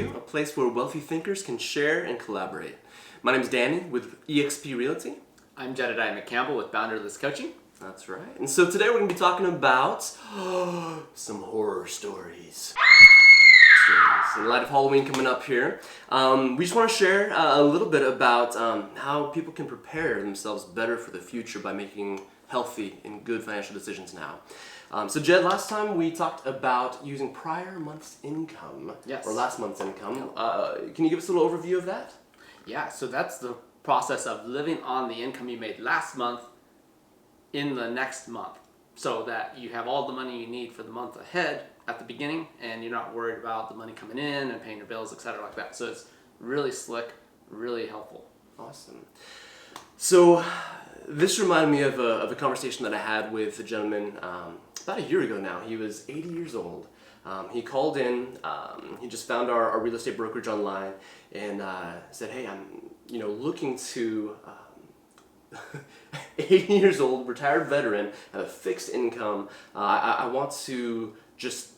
HQ, a place where wealthy thinkers can share and collaborate. My name is Danny with EXP Realty. I'm Jedediah McCampbell with Boundaryless Coaching. That's right. And so today we're going to be talking about some horror stories. In light of Halloween coming up here, we just want to share a little bit about how people can prepare themselves better for the future by making healthy and good financial decisions now. So Jed, last time we talked about using prior month's income, Yes. or last month's income. Can you give us a little overview of that? Yeah, so that's the process of living on the income you made last month in the next month, so that you have all the money you need for the month ahead at the beginning, and you're not worried about the money coming in and paying your bills, etc. like that. So it's really slick, really helpful. Awesome. So this reminded me of a conversation that I had with a gentleman about a year ago now. He was 80 years old. He called in. He just found our real estate brokerage online and said, "Hey, I'm looking to 80 years old, retired veteran, have a fixed income. I want to just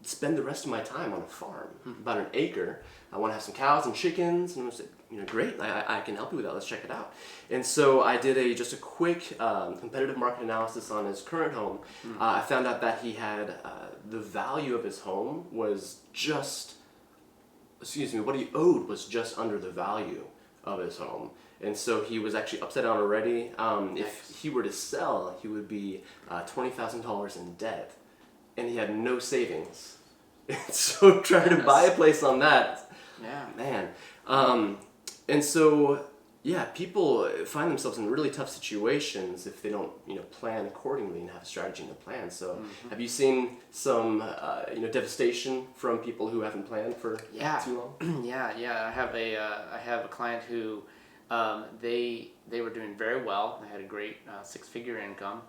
spend the rest of my time on a farm, about an acre. I want to have some cows and chickens." And I said, "Great, I can help you with that. Let's check it out." And so I did just a quick competitive market analysis on his current home. I found out that he had the value of his home was what he owed was just under the value of his home. And so he was actually upside down already. If he were to sell, he would be $20,000 in debt, and he had no savings. And so trying to buy a place on that, man. And so, people find themselves in really tough situations if they don't, plan accordingly and have a strategy and a plan. So, have you seen some, devastation from people who haven't planned for too long? I have a client who, they were doing very well. They had a great six-figure income,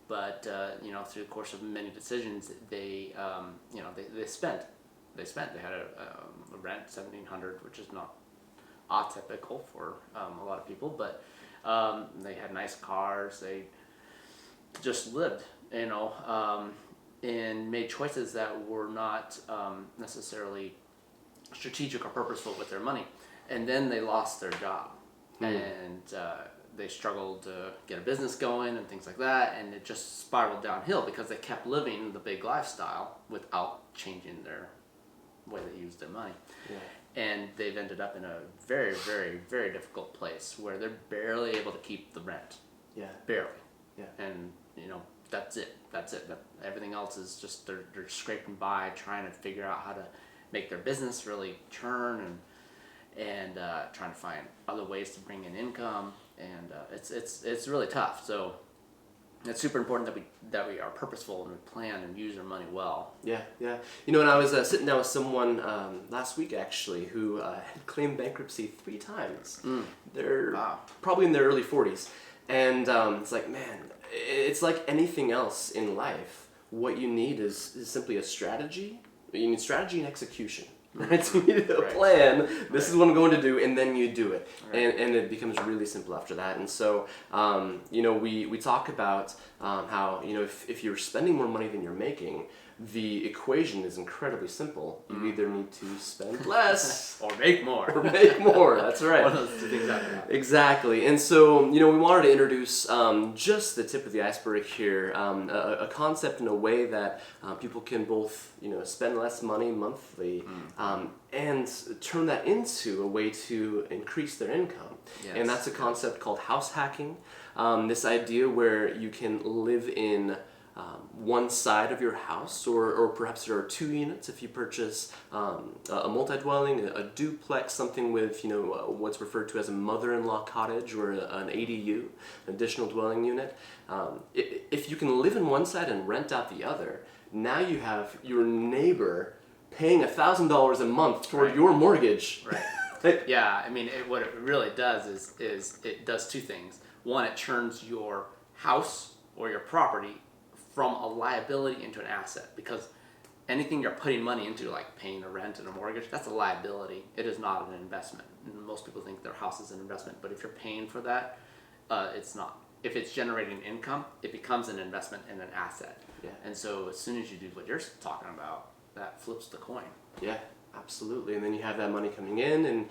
but through the course of many decisions, they spent. They had a rent $1,700, which is not atypical for a lot of people, but they had nice cars. They just lived, and made choices that were not necessarily strategic or purposeful with their money. And then they lost their job, and they struggled to get a business going and things like that, and it just spiraled downhill because they kept living the big lifestyle without changing their way they used their money. And they've ended up in a very, very, very difficult place where they're barely able to keep the rent. Barely. And that's it. Everything else is just they're scraping by, trying to figure out how to make their business really turn, and trying to find other ways to bring in income, and it's really tough. So it's super important that we are purposeful and we plan and use our money well. And I was sitting down with someone last week actually who had claimed bankruptcy 3 times. They're probably in their early 40s, and it's like, man, it's like anything else in life. What you need is simply a strategy. You need strategy and execution. Right? So you need a plan. This is what I'm going to do, and then you do it, and it becomes really simple after that. And so, we talk about how if you're spending more money than you're making, the equation is incredibly simple. You either need to spend less or make more. That's right. One of those 2 things happen. Exactly. And so, we wanted to introduce just the tip of the iceberg here, a concept in a way that people can both, spend less money monthly and turn that into a way to increase their income. And that's a concept called house hacking. This idea where you can live in one side of your house, or perhaps there are 2 units if you purchase a multi-dwelling, a duplex, something with what's referred to as a mother-in-law cottage or an ADU, an additional dwelling unit. If you can live in one side and rent out the other, now you have your neighbor paying $1,000 a month toward your mortgage. What it really does is it does 2 things. One, it turns your house or your property from a liability into an asset, because anything you're putting money into, like paying a rent and a mortgage, that's a liability. It is not an investment. And most people think their house is an investment, but if you're paying for that, it's not. If it's generating income, it becomes an investment and an asset. And so as soon as you do what you're talking about, that flips the coin. Yeah, absolutely. And then you have that money coming in, and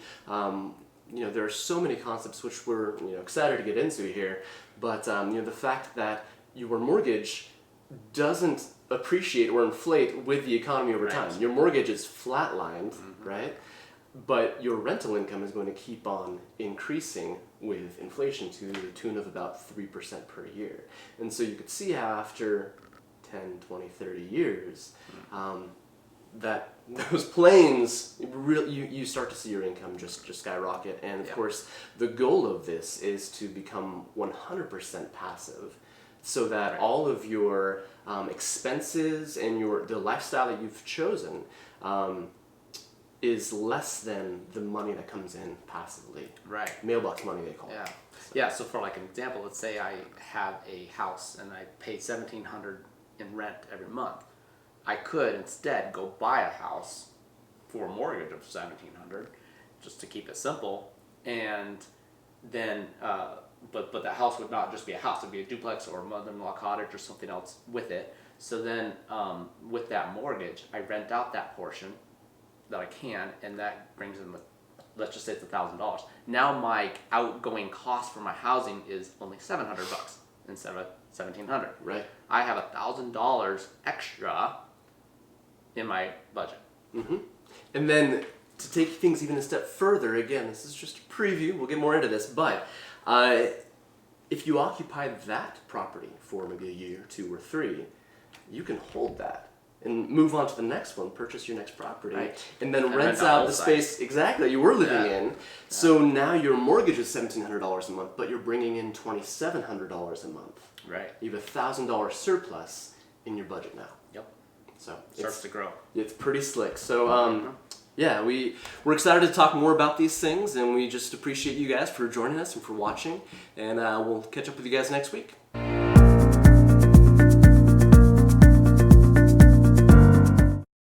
there are so many concepts which we're excited to get into here. But the fact that your mortgage doesn't appreciate or inflate with the economy over time. Your mortgage is flatlined, right? But your rental income is going to keep on increasing with inflation to the tune of about 3% per year. And so you could see how after 10, 20, 30 years, that those planes, you start to see your income just skyrocket. And of course, the goal of this is to become 100% passive, so that all of your expenses and the lifestyle that you've chosen is less than the money that comes in passively. Right. Mailbox money, they call it. Yeah. So for like an example, let's say I have a house and I pay $1,700 in rent every month. I could instead go buy a house for a mortgage of $1,700, just to keep it simple, and then but that house would not just be a house; it'd be a duplex or a mother-in-law cottage or something else with it. So then, with that mortgage, I rent out that portion that I can, and that brings in, let's just say it's $1,000. Now my outgoing cost for my housing is only $700 instead of $1,700. Right. I have $1,000 extra in my budget. And then to take things even a step further, again, this is just a preview. We'll get more into this, but if you occupy that property for maybe a year, 2 or 3, you can hold that and move on to the next one, purchase your next property, and then rent out the space exactly you were living in. So now your mortgage is $1,700 a month, but you're bringing in $2,700 a month. Right. You have $1,000 surplus in your budget now. Yep. So Starts to grow. It's pretty slick. So yeah, we're excited to talk more about these things, and we just appreciate you guys for joining us and for watching. And we'll catch up with you guys next week.